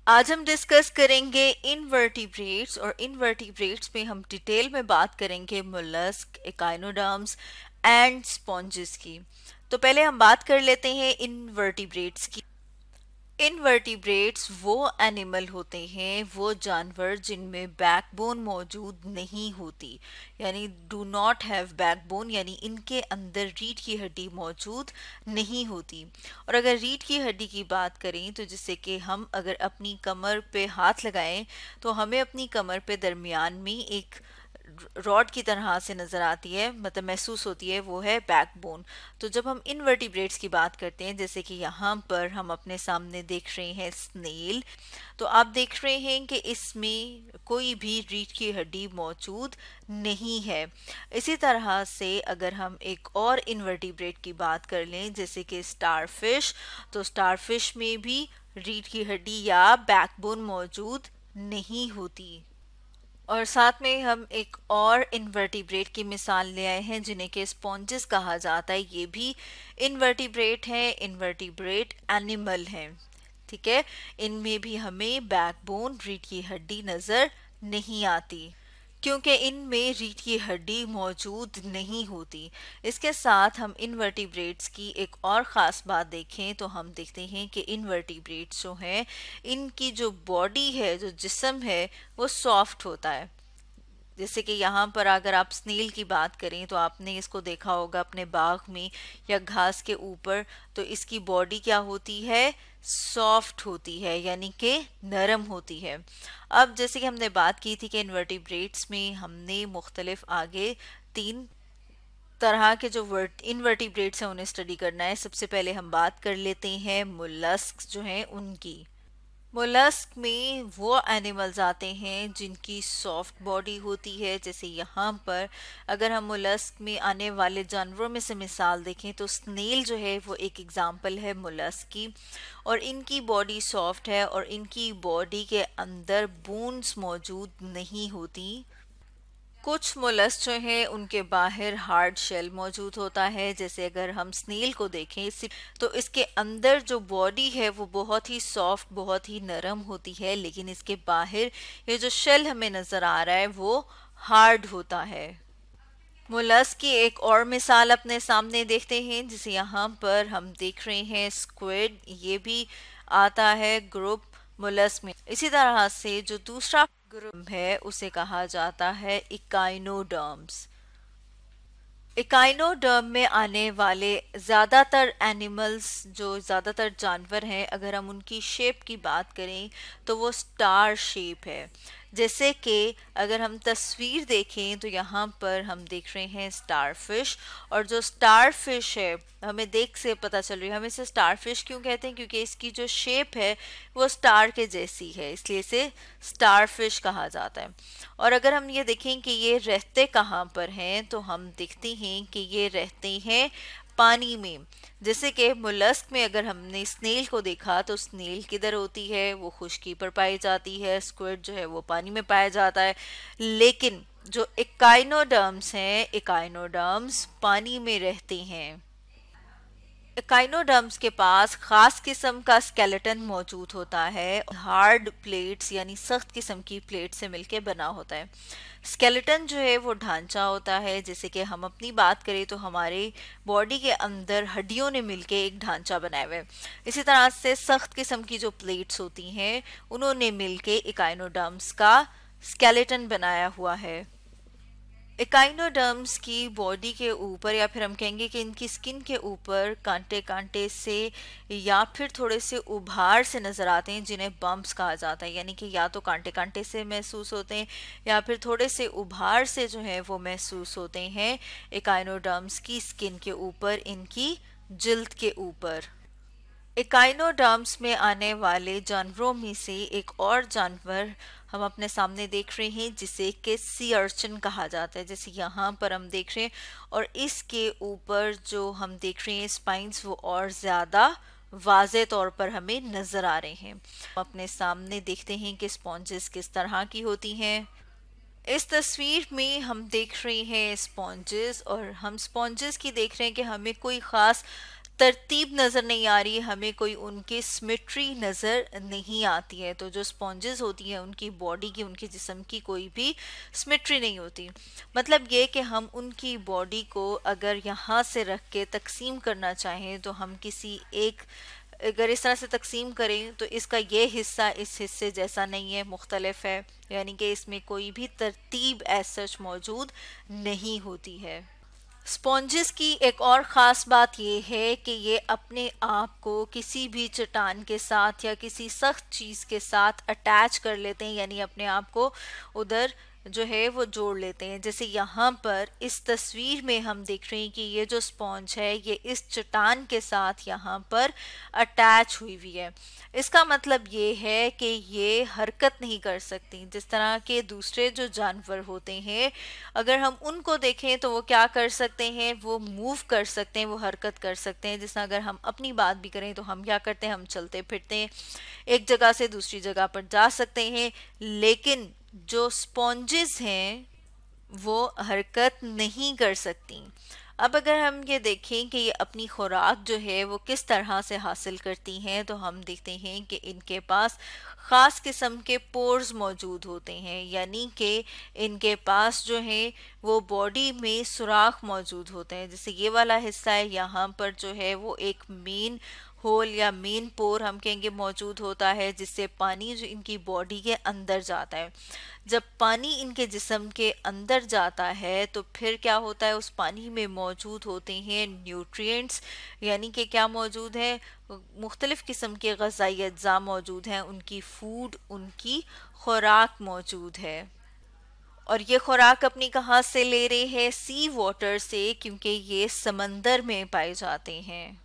आज हम डिस्कस करेंगे इनवर्टिब्रेट्स और इनवर्टिब्रेट्स में हम डिटेल में बात करेंगे मोलस्क, एकाइनोडर्म्स एंड स्पॉन्जेस की। तो पहले हम बात कर लेते हैं इनवर्टिब्रेट्स की। इनवर्टिब्रेट्स वो एनिमल होते हैं, वो जानवर जिनमें बैकबोन मौजूद नहीं होती, यानी डू नॉट हैव बैकबोन, यानी इनके अंदर रीढ़ की हड्डी मौजूद नहीं होती। और अगर रीढ़ की हड्डी की बात करें तो जैसे कि हम अगर अपनी कमर पे हाथ लगाएं तो हमें अपनी कमर पे दरमियान में एक रॉड की तरह से नजर आती है, मतलब महसूस होती है, वो है बैकबोन। तो जब हम इनवर्टिब्रेट्स की बात करते हैं, जैसे कि यहाँ पर हम अपने सामने देख रहे हैं स्नेल, तो आप देख रहे हैं कि इसमें कोई भी रीढ़ की हड्डी मौजूद नहीं है। इसी तरह से अगर हम एक और इनवर्टिब्रेट की बात कर लें जैसे कि स्टारफिश, तो स्टारफिश में भी रीढ़ की हड्डी या बैकबोन मौजूद नहीं होती। और साथ में हम एक और इनवर्टिब्रेट की मिसाल ले आए हैं जिन्हें के स्पॉन्जेस कहा जाता है। ये भी इनवर्टिब्रेट है, इनवर्टिब्रेट एनिमल है। ठीक है, इनमें भी हमें बैकबोन, रीढ़ की हड्डी नजर नहीं आती क्योंकि इनमें रीढ़ की हड्डी मौजूद नहीं होती। इसके साथ हम इनवर्टिब्रेट्स की एक और ख़ास बात देखें तो हम देखते हैं कि इनवर्टिब्रेट्स जो हैं, इनकी जो बॉडी है, जो जिस्म है, वो सॉफ्ट होता है। जैसे कि यहाँ पर अगर आप स्नेल की बात करें तो आपने इसको देखा होगा अपने बाग में या घास के ऊपर, तो इसकी बॉडी क्या होती है, सॉफ्ट होती है, यानी कि नरम होती है। अब जैसे कि हमने बात की थी कि इनवर्टिब्रेट्स में हमने मुख्तलिफ आगे तीन तरह के जो इनवर्टिब्रेट्स हैं उन्हें स्टडी करना है। सबसे पहले हम बात कर लेते हैं मोलस्क जो हैं उनकी। मोलस्क में वो एनिमल्स आते हैं जिनकी सॉफ्ट बॉडी होती है। जैसे यहाँ पर अगर हम मोलस्क में आने वाले जानवरों में से मिसाल देखें तो स्नेल जो है वो एक एग्जांपल है मोलस्क की, और इनकी बॉडी सॉफ्ट है और इनकी बॉडी के अंदर बोन्स मौजूद नहीं होती। कुछ मोलस्क जो हैं उनके बाहर हार्ड शेल मौजूद होता है। जैसे अगर हम स्नेल को देखें तो इसके अंदर जो बॉडी है वो बहुत ही सॉफ्ट, बहुत ही नरम होती है, लेकिन इसके बाहर ये जो शेल हमें नजर आ रहा है वो हार्ड होता है। मोलस्क की एक और मिसाल अपने सामने देखते हैं, जिसे यहाँ पर हम देख रहे हैं स्क्विड, ये भी आता है ग्रुप मोलस्क में। इसी तरह से जो दूसरा ग्रुप है उसे कहा जाता है इकाइनोडर्म्स। इकाइनोडर्म में आने वाले ज़्यादातर एनिमल्स, जो ज़्यादातर जानवर हैं, अगर हम उनकी शेप की बात करें तो वो स्टार शेप है। जैसे कि अगर हम तस्वीर देखें तो यहाँ पर हम देख रहे हैं स्टार फिश, और जो स्टार फिश है हमें देख से पता चल रही है, हम इसे स्टार फिश क्यों कहते हैं, क्योंकि इसकी जो शेप है वो स्टार के जैसी है, इसलिए इसे स्टार फिश कहा जाता है। और अगर हम ये देखें कि ये रहते कहाँ पर हैं तो हम देखते हैं कि ये रहते हैं पानी में। जैसे कि मोलस्क में अगर हमने स्नेल को देखा तो स्नेल किधर होती है, वो खुश्की पर पाई जाती है, स्क्विड जो है वो पानी में पाया जाता है। लेकिन जो इकाइनोडर्म्स हैं, इकाइनोडर्म्स पानी में रहते हैं। इकाइनोडर्म्स के पास खास किस्म का स्केलेटन मौजूद होता है, हार्ड प्लेट्स यानी सख्त किस्म की प्लेट से मिलके बना होता है। स्केलेटन जो है वो ढांचा होता है, जैसे कि हम अपनी बात करें तो हमारे बॉडी के अंदर हड्डियों ने मिलके एक ढांचा बनाया हुआ है। इसी तरह से सख्त किस्म की जो प्लेट्स होती हैं उन्होंने मिलके इकाइनोडर्म्स का स्केलेटन बनाया हुआ है। इकाइनोडर्म्स की बॉडी के ऊपर, या फिर हम कहेंगे कि इनकी स्किन के ऊपर कांटे कांटे से या फिर थोड़े से उभार से नज़र आते हैं, जिन्हें बम्प्स कहा जाता है। यानी कि या तो कांटे कांटे से महसूस होते हैं या फिर थोड़े से उभार से जो है वो महसूस होते हैं इकाइनोडर्म्स की स्किन के ऊपर, इनकी जिल्द के ऊपर। इकाइनोडर्म्स में आने वाले जानवरों में से एक और जानवर हम अपने सामने देख रहे हैं जिसे कि सी अर्चिन कहा जाता है। जैसे यहाँ पर हम देख रहे हैं, और इसके ऊपर जो हम देख रहे हैं स्पाइंस वो और ज़्यादा वाज़े तौर पर हमें नज़र आ रहे हैं। हम अपने सामने देखते हैं कि स्पॉन्जेस किस तरह की होती हैं। इस तस्वीर में हम देख रहे हैं स्पॉन्जेस, और हम स्पॉन्जेस की देख रहे हैं कि हमें कोई ख़ास तरतीब नज़र नहीं आ रही, हमें कोई उनकी सिमेट्री नज़र नहीं आती है। तो जो स्पॉन्जेस होती हैं उनकी बॉडी की, उनके जिस्म की कोई भी सिमेट्री नहीं होती। मतलब ये कि हम उनकी बॉडी को अगर यहाँ से रख के तकसीम करना चाहें तो हम किसी एक, अगर इस तरह से तकसीम करें तो इसका ये हिस्सा इस हिस्से जैसा नहीं है, मुख्तलिफ है, यानी कि इसमें कोई भी तरतीब एज सच मौजूद नहीं होती है। स्पॉन्जेस की एक और ख़ास बात यह है कि ये अपने आप को किसी भी चट्टान के साथ या किसी सख्त चीज़ के साथ अटैच कर लेते हैं, यानी अपने आप को उधर जो है वो जोड़ लेते हैं। जैसे यहाँ पर इस तस्वीर में हम देख रहे हैं कि ये जो स्पॉन्ज है ये इस चट्टान के साथ यहाँ पर अटैच हुई हुई है। इसका मतलब ये है कि ये हरकत नहीं कर सकती। जिस तरह के दूसरे जो जानवर होते हैं, अगर हम उनको देखें तो वो क्या कर सकते हैं, वो मूव कर सकते हैं, वो हरकत कर सकते हैं। जिस तरह अगर हम अपनी बात भी करें तो हम क्या करते हैं, हम चलते फिरते हैं, एक जगह से दूसरी जगह पर जा सकते हैं। लेकिन जो स्पॉन्जेस हैं वो हरकत नहीं कर सकती। अब अगर हम ये देखें कि ये अपनी खुराक जो है वो किस तरह से हासिल करती हैं, तो हम देखते हैं कि इनके पास ख़ास किस्म के पोर्स मौजूद होते हैं, यानी कि इनके पास जो है वो बॉडी में सुराख मौजूद होते हैं। जैसे ये वाला हिस्सा है, यहाँ पर जो है वो एक मेन होल या मेन पोर हम कहेंगे मौजूद होता है, जिससे पानी जो इनकी बॉडी के अंदर जाता है। जब पानी इनके जिस्म के अंदर जाता है तो फिर क्या होता है, उस पानी में मौजूद होते हैं न्यूट्रिएंट्स, यानी कि क्या मौजूद है, मुख्तलिफ किस्म के ग़ज़ाई अज्जा मौजूद हैं, उनकी फूड, उनकी खुराक मौजूद है। और ये खुराक अपनी कहाँ से ले रहे हैं, सी वाटर से, क्योंकि ये समंदर में पाए जाते हैं।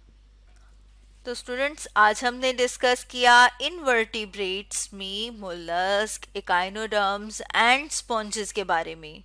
तो स्टूडेंट्स, आज हमने डिस्कस किया इनवर्टिब्रेट्स में मोलस्क, एकाइनोडर्म्स एंड स्पॉन्जेस के बारे में।